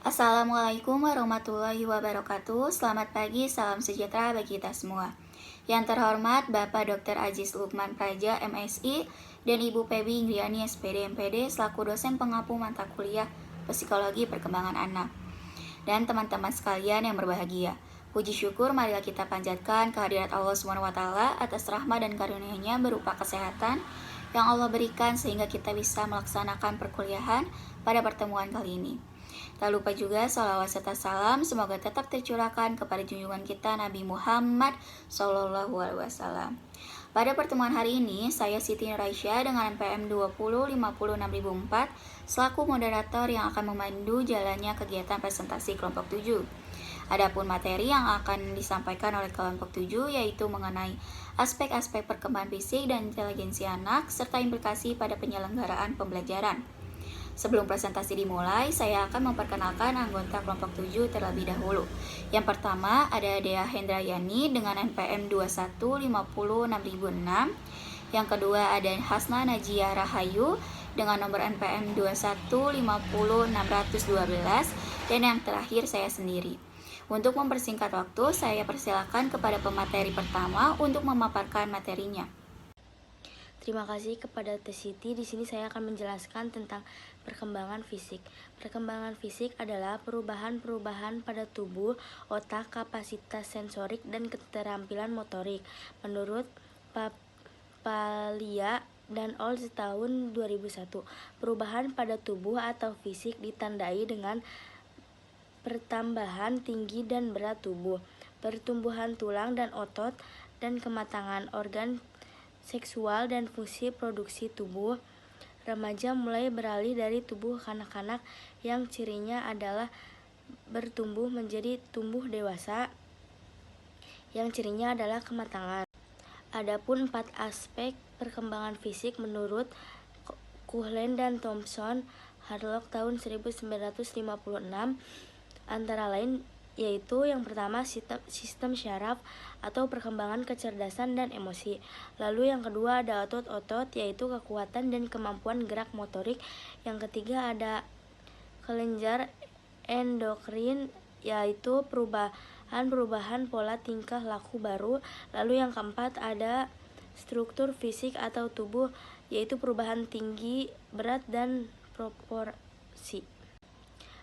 Assalamualaikum warahmatullahi wabarakatuh. Selamat pagi, salam sejahtera bagi kita semua. Yang terhormat Bapak Dr. Aziz Lukman Praja, MSI, dan Ibu Febi Ingriani, SPD, MPD, selaku dosen pengampu mata kuliah Psikologi Perkembangan Anak. Dan teman-teman sekalian yang berbahagia. Puji syukur marilah kita panjatkan kehadirat Allah SWT atas rahmat dan karunia-Nya berupa kesehatan yang Allah berikan sehingga kita bisa melaksanakan perkuliahan pada pertemuan kali ini. Tak lupa juga sholawat serta salam semoga tetap tercurahkan kepada junjungan kita Nabi Muhammad SAW. Pada pertemuan hari ini, saya Siti Nuraisyah dengan NPM 2056004 selaku moderator yang akan memandu jalannya kegiatan presentasi kelompok 7. Adapun materi yang akan disampaikan oleh kelompok 7 yaitu mengenai aspek-aspek perkembangan fisik dan inteligensi anak serta implikasi pada penyelenggaraan pembelajaran. Sebelum presentasi dimulai, saya akan memperkenalkan anggota kelompok 7 terlebih dahulu. Yang pertama ada Dea Hendrayani dengan NPM 2150006. Yang kedua ada Hasna Najia Rahayu dengan nomor NPM 2150612. Dan yang terakhir saya sendiri. Untuk mempersingkat waktu, saya persilakan kepada pemateri pertama untuk memaparkan materinya. Terima kasih kepada Teh Siti. Di sini saya akan menjelaskan tentang perkembangan fisik. Perkembangan fisik adalah perubahan-perubahan pada tubuh, otak, kapasitas sensorik, dan keterampilan motorik. Menurut Papalia dan Olds tahun 2001, perubahan pada tubuh atau fisik ditandai dengan pertambahan tinggi dan berat tubuh, pertumbuhan tulang dan otot, dan kematangan organ seksual dan fungsi produksi tubuh. Remaja mulai beralih dari tubuh kanak-kanak yang cirinya adalah bertumbuh menjadi tumbuh dewasa yang cirinya adalah kematangan. Adapun 4 aspek perkembangan fisik menurut Kuhlen dan Thompson Harlock tahun 1956 antara lain yaitu yang pertama sistem syaraf atau perkembangan kecerdasan dan emosi. Lalu yang kedua ada otot-otot yaitu kekuatan dan kemampuan gerak motorik. Yang ketiga ada kelenjar endokrin yaitu perubahan pola tingkah laku baru. Lalu yang keempat ada struktur fisik atau tubuh yaitu perubahan tinggi, berat, dan proporsi.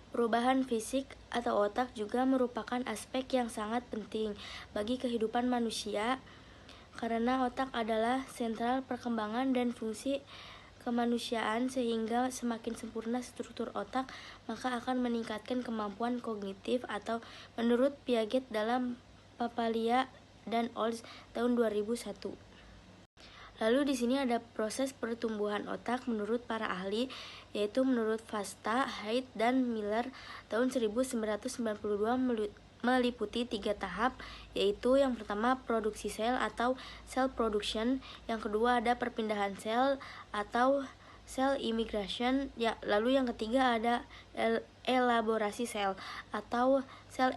Perubahan fisik atau otak juga merupakan aspek yang sangat penting bagi kehidupan manusia karena otak adalah sentral perkembangan dan fungsi kemanusiaan, sehingga semakin sempurna struktur otak maka akan meningkatkan kemampuan kognitif atau menurut Piaget dalam Papalia dan Olds tahun 2001. Lalu di sini ada proses pertumbuhan otak menurut para ahli, yaitu menurut Vasta, Haidt, dan Miller tahun 1992 meliputi 3 tahap, yaitu yang pertama produksi sel atau cell production, yang kedua ada perpindahan sel atau cell immigration, lalu yang ketiga ada elaborasi sel atau cell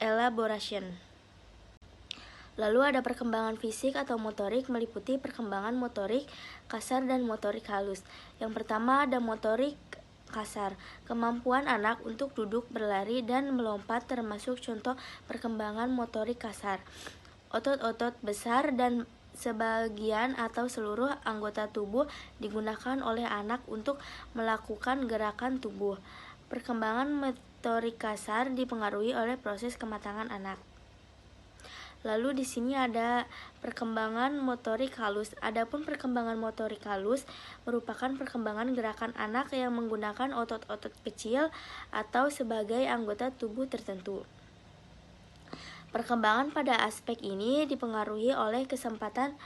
elaboration. Lalu ada perkembangan fisik atau motorik meliputi perkembangan motorik kasar dan motorik halus. Yang pertama ada motorik kasar, kemampuan anak untuk duduk, berlari, dan melompat termasuk contoh perkembangan motorik kasar. Otot-otot besar dan sebagian atau seluruh anggota tubuh digunakan oleh anak untuk melakukan gerakan tubuh. Perkembangan motorik kasar dipengaruhi oleh proses kematangan anak. Lalu di sini ada perkembangan motorik halus. Adapun perkembangan motorik halus merupakan perkembangan gerakan anak yang menggunakan otot-otot kecil atau sebagai anggota tubuh tertentu. Perkembangan pada aspek ini dipengaruhi oleh kesempatan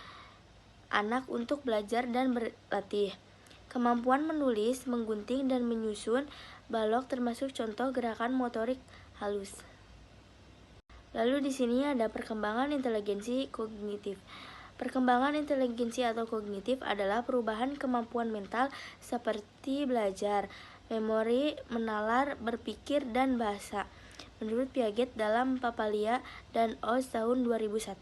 anak untuk belajar dan berlatih. Kemampuan menulis, menggunting, dan menyusun balok termasuk contoh gerakan motorik halus. Lalu di sini ada perkembangan inteligensi kognitif. Perkembangan inteligensi atau kognitif adalah perubahan kemampuan mental seperti belajar, memori, menalar, berpikir, dan bahasa. Menurut Piaget dalam Papalia dan Olds tahun 2001.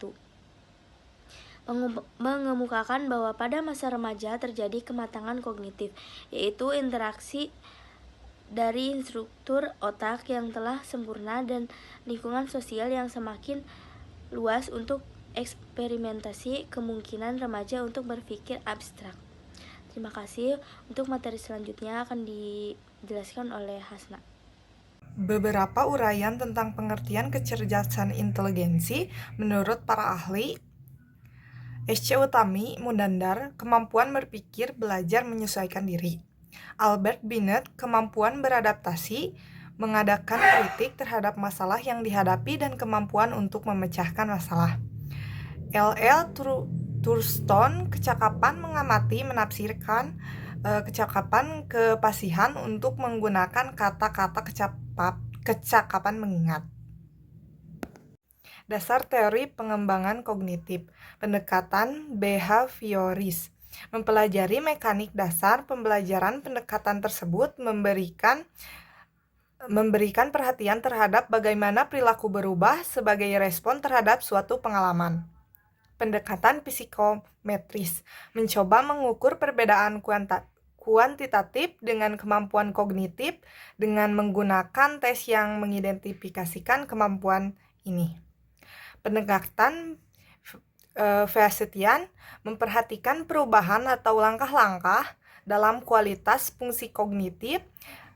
Mengemukakan bahwa pada masa remaja terjadi kematangan kognitif, yaitu interaksi dari struktur otak yang telah sempurna dan lingkungan sosial yang semakin luas untuk eksperimentasi kemungkinan remaja untuk berpikir abstrak. Terima kasih. Untuk materi selanjutnya akan dijelaskan oleh Hasna. Beberapa uraian tentang pengertian kecerdasan inteligensi menurut para ahli. S.C. Utami Mundandar, kemampuan berpikir, belajar, menyesuaikan diri. Albert Binet, kemampuan beradaptasi, mengadakan kritik terhadap masalah yang dihadapi dan kemampuan untuk memecahkan masalah. L.L. Thurston, kecakapan mengamati, menafsirkan, kecakapan kepasihan untuk menggunakan kata-kata kecakapan mengingat. Dasar teori pengembangan kognitif, pendekatan behavioris, mempelajari mekanik dasar pembelajaran. Pendekatan tersebut memberikan perhatian terhadap bagaimana perilaku berubah sebagai respon terhadap suatu pengalaman. Pendekatan psikometris, mencoba mengukur perbedaan kuantitatif dengan kemampuan kognitif dengan menggunakan tes yang mengidentifikasikan kemampuan ini. Pendekatan Fayetian, memperhatikan perubahan atau langkah-langkah dalam kualitas fungsi kognitif.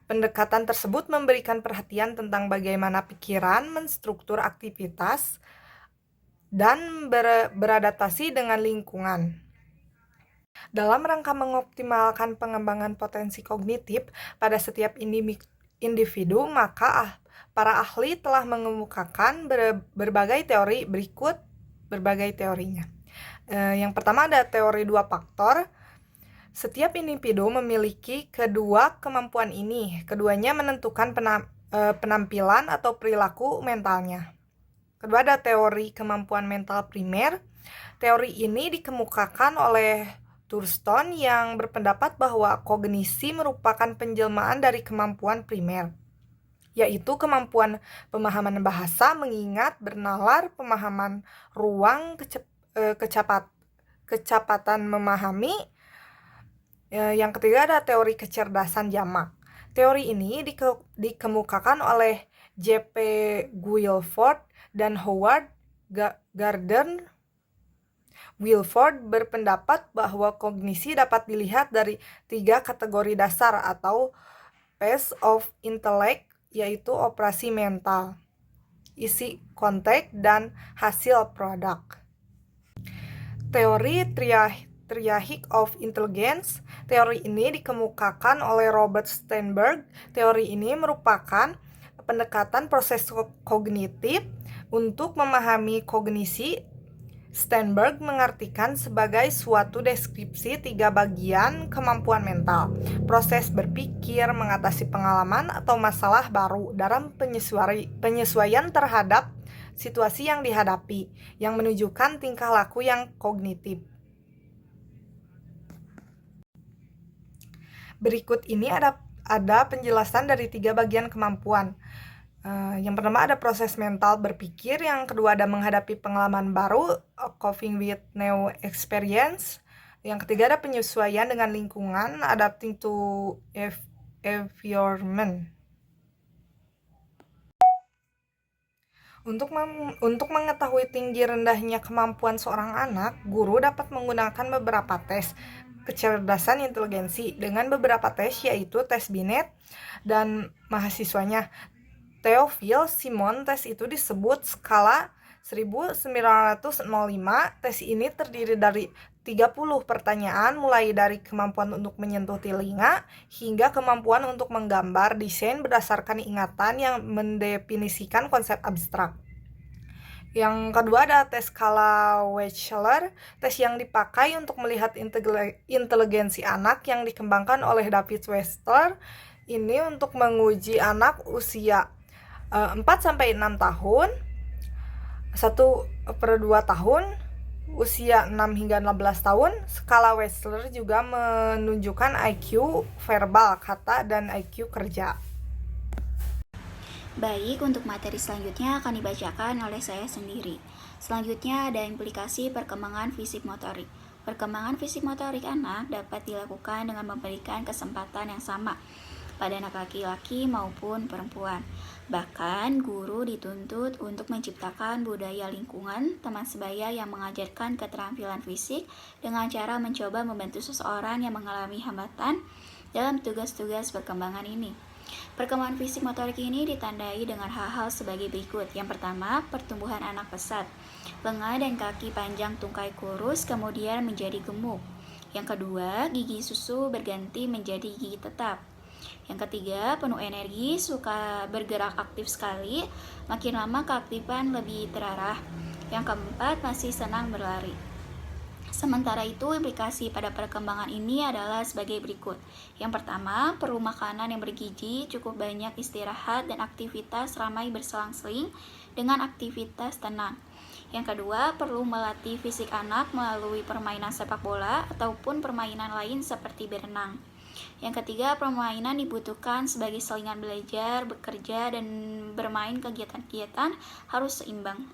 Pendekatan tersebut memberikan perhatian tentang bagaimana pikiran menstruktur aktivitas dan beradaptasi dengan lingkungan. Dalam rangka mengoptimalkan pengembangan potensi kognitif pada setiap individu, maka para ahli telah mengemukakan berbagai teori. Berikut berbagai teorinya. Yang pertama ada teori 2 faktor. Setiap individu memiliki kedua kemampuan ini. Keduanya menentukan penampilan atau perilaku mentalnya. Kedua ada teori kemampuan mental primer. Teori ini dikemukakan oleh Thurston yang berpendapat bahwa kognisi merupakan penjelmaan dari kemampuan primer, yaitu kemampuan pemahaman bahasa, mengingat, bernalar, pemahaman ruang, kecepatan memahami. Yang ketiga ada teori kecerdasan jamak. Teori ini dikemukakan oleh J.P. Guilford dan Howard Gardner. Guilford berpendapat bahwa kognisi dapat dilihat dari 3 kategori dasar atau phase of intellect, yaitu operasi mental, isi konteks, dan hasil produk. Teori triadic of intelligence. Teori ini dikemukakan oleh Robert Sternberg. Teori ini merupakan pendekatan proses kognitif untuk memahami kognisi. Sternberg mengartikan sebagai suatu deskripsi 3 bagian kemampuan mental: proses berpikir, mengatasi pengalaman atau masalah baru dalam penyesuaian terhadap situasi yang dihadapi, yang menunjukkan tingkah laku yang kognitif. Berikut ini ada penjelasan dari 3 bagian kemampuan. Yang pertama ada proses mental berpikir, yang kedua ada menghadapi pengalaman baru, coping with new experience, yang ketiga ada penyesuaian dengan lingkungan, adapting to environment. Untuk mengetahui tinggi rendahnya kemampuan seorang anak, guru dapat menggunakan beberapa tes kecerdasan inteligensi dengan beberapa tes, yaitu tes Binet dan mahasiswanya. Theophile Simon, tes itu disebut skala 1905. Tes ini terdiri dari 30 pertanyaan, mulai dari kemampuan untuk menyentuh telinga hingga kemampuan untuk menggambar desain berdasarkan ingatan yang mendefinisikan konsep abstrak. Yang kedua ada tes skala Wechsler, tes yang dipakai untuk melihat inteligensi anak yang dikembangkan oleh David Wechsler. Ini untuk menguji anak usia 4-6 tahun, 1/2 tahun, usia 6 hingga 16 tahun. Skala Wechsler juga menunjukkan IQ verbal, kata, dan IQ kerja. Baik, untuk materi selanjutnya akan dibacakan oleh saya sendiri. Selanjutnya ada implikasi perkembangan fisik motorik. Perkembangan fisik motorik anak dapat dilakukan dengan memberikan kesempatan yang sama pada anak laki-laki maupun perempuan. Bahkan, guru dituntut untuk menciptakan budaya lingkungan teman sebaya yang mengajarkan keterampilan fisik dengan cara mencoba membantu seseorang yang mengalami hambatan dalam tugas-tugas perkembangan ini. Perkembangan fisik motorik ini ditandai dengan hal-hal sebagai berikut. Yang pertama, pertumbuhan anak pesat. Lengan dan kaki panjang tungkai kurus kemudian menjadi gemuk. Yang kedua, gigi susu berganti menjadi gigi tetap. Yang ketiga, penuh energi, suka bergerak aktif sekali, makin lama keaktifan lebih terarah. Yang keempat, masih senang berlari. Sementara itu, implikasi pada perkembangan ini adalah sebagai berikut. Yang pertama, perlu makanan yang bergizi, cukup banyak istirahat dan aktivitas ramai berselang-seling dengan aktivitas tenang. Yang kedua, perlu melatih fisik anak melalui permainan sepak bola ataupun permainan lain seperti berenang. Yang ketiga, permainan dibutuhkan sebagai selingan belajar, bekerja, dan bermain kegiatan-kegiatan harus seimbang.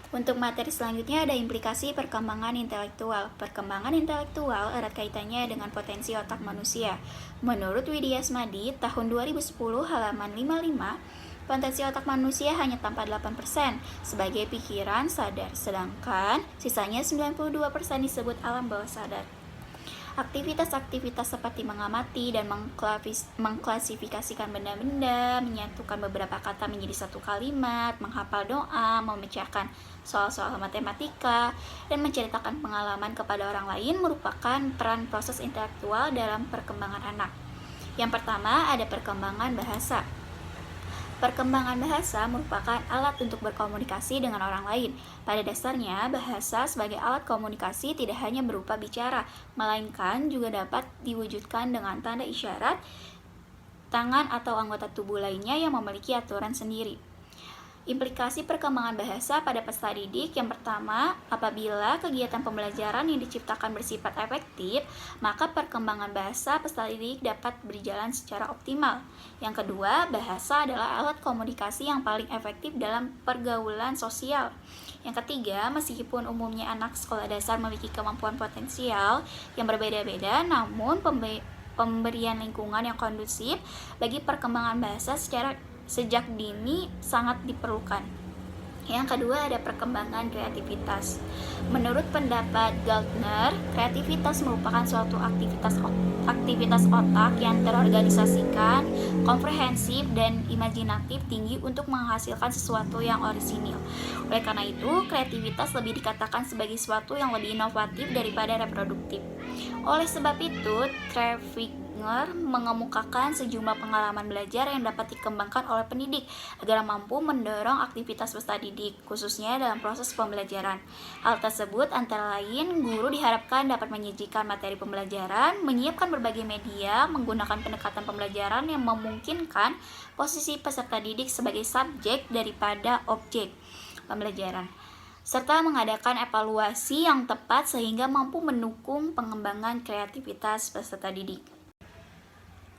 Untuk materi selanjutnya ada implikasi perkembangan intelektual. Perkembangan intelektual erat kaitannya dengan potensi otak manusia. Menurut Widya Smadi, tahun 2010 halaman 55, potensi otak manusia hanya tampak 8% sebagai pikiran sadar, sedangkan sisanya 92% disebut alam bawah sadar. Aktivitas-aktivitas seperti mengamati dan mengklasifikasikan benda-benda, menyatukan beberapa kata menjadi satu kalimat, menghafal doa, memecahkan soal-soal matematika, dan menceritakan pengalaman kepada orang lain merupakan peran proses intelektual dalam perkembangan anak. Yang pertama, ada perkembangan bahasa. Perkembangan bahasa merupakan alat untuk berkomunikasi dengan orang lain. Pada dasarnya, bahasa sebagai alat komunikasi tidak hanya berupa bicara, melainkan juga dapat diwujudkan dengan tanda isyarat, tangan atau anggota tubuh lainnya yang memiliki aturan sendiri. Implikasi perkembangan bahasa pada peserta didik yang pertama, apabila kegiatan pembelajaran yang diciptakan bersifat efektif, maka perkembangan bahasa peserta didik dapat berjalan secara optimal. Yang kedua, bahasa adalah alat komunikasi yang paling efektif dalam pergaulan sosial. Yang ketiga, meskipun umumnya anak sekolah dasar memiliki kemampuan potensial yang berbeda-beda, namun pemberian lingkungan yang kondusif bagi perkembangan bahasa sejak dini sangat diperlukan. Yang kedua ada perkembangan kreativitas. Menurut pendapat Gardner, kreativitas merupakan suatu aktivitas otak yang terorganisasikan, komprehensif, dan imajinatif tinggi untuk menghasilkan sesuatu yang orisinil. Oleh karena itu, kreativitas lebih dikatakan sebagai sesuatu yang lebih inovatif daripada reproduktif. Oleh sebab itu, mengemukakan sejumlah pengalaman belajar yang dapat dikembangkan oleh pendidik agar mampu mendorong aktivitas peserta didik, khususnya dalam proses pembelajaran. Hal tersebut antara lain, guru diharapkan dapat menyajikan materi pembelajaran, menyiapkan berbagai media, menggunakan pendekatan pembelajaran yang memungkinkan posisi peserta didik sebagai subjek daripada objek pembelajaran, serta mengadakan evaluasi yang tepat sehingga mampu mendukung pengembangan kreativitas peserta didik.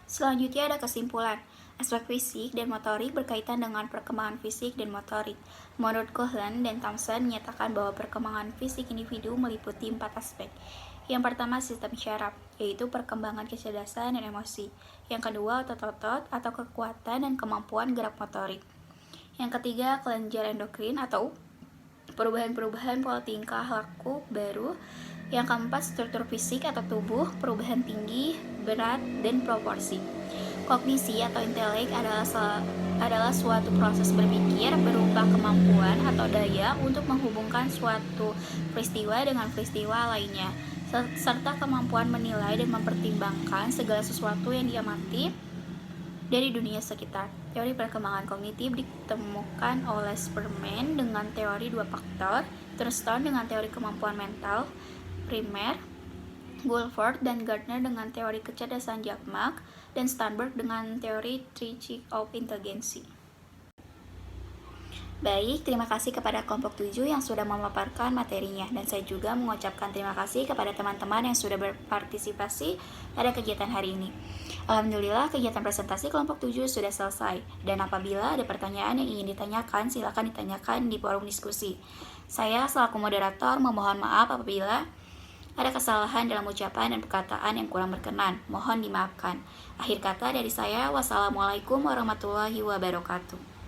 Selanjutnya ada kesimpulan. Aspek fisik dan motorik berkaitan dengan perkembangan fisik dan motorik. Menurut Cohen dan Thompson menyatakan bahwa perkembangan fisik individu meliputi 4 aspek. Yang pertama sistem syaraf, yaitu perkembangan kecerdasan dan emosi. Yang kedua otot-otot atau kekuatan dan kemampuan gerak motorik. Yang ketiga kelenjar endokrin atau perubahan-perubahan pola tingkah laku baru. Yang keempat struktur fisik atau tubuh, perubahan tinggi, berat, dan proporsi. Kognisi atau intelek adalah suatu proses berpikir berupa kemampuan atau daya untuk menghubungkan suatu peristiwa dengan peristiwa lainnya, serta kemampuan menilai dan mempertimbangkan segala sesuatu yang diamati dari dunia sekitar. Teori perkembangan kognitif ditemukan oleh Spearman dengan teori 2 faktor, Thurston dengan teori kemampuan mental primer, Woolford dan Gardner dengan teori kecerdasan Jackmark, dan Sternberg dengan teori Trichik of Intelligence. Baik, terima kasih kepada kelompok 7 yang sudah memaparkan materinya, dan saya juga mengucapkan terima kasih kepada teman-teman yang sudah berpartisipasi pada kegiatan hari ini. Alhamdulillah, kegiatan presentasi kelompok 7 sudah selesai, dan apabila ada pertanyaan yang ingin ditanyakan, silakan ditanyakan di forum diskusi. Saya selaku moderator memohon maaf apabila ada kesalahan dalam ucapan dan perkataan yang kurang berkenan. Mohon dimaafkan. Akhir kata dari saya, wassalamualaikum warahmatullahi wabarakatuh.